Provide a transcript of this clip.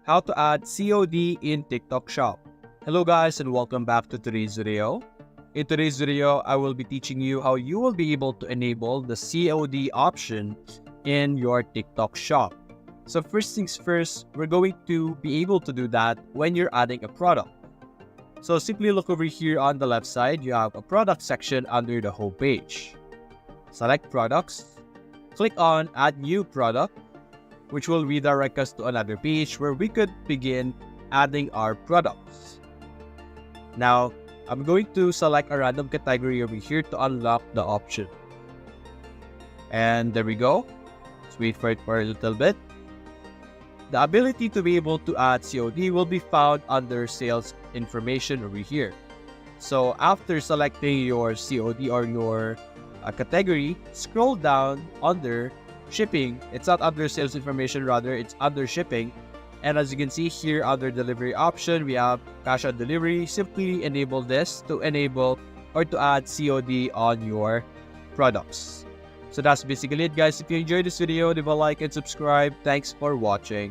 how to add COD in TikTok Shop. Hello guys and welcome back to today's video. In today's video, I will be teaching you how you will be able to enable the COD option in your TikTok Shop. So first things first, we're going to be able to do that when you're adding a product. So simply look over here on the left side, you have a product section under the home page. Select products, click on add new product, which will redirect us to another page where we could begin adding our products. Now, I'm going to select a random category over here to unlock the option. And there we go. Let's wait for it for a little bit. The ability to be able to add COD will be found under sales information over here. So after selecting your COD or your category, scroll down under shipping. It's not under sales information, rather it's under shipping. And as you can see here under delivery option, we have cash on delivery. Simply enable this to enable or to add COD on your products. So that's basically it guys. If you enjoyed this video, leave a like and subscribe. Thanks for watching.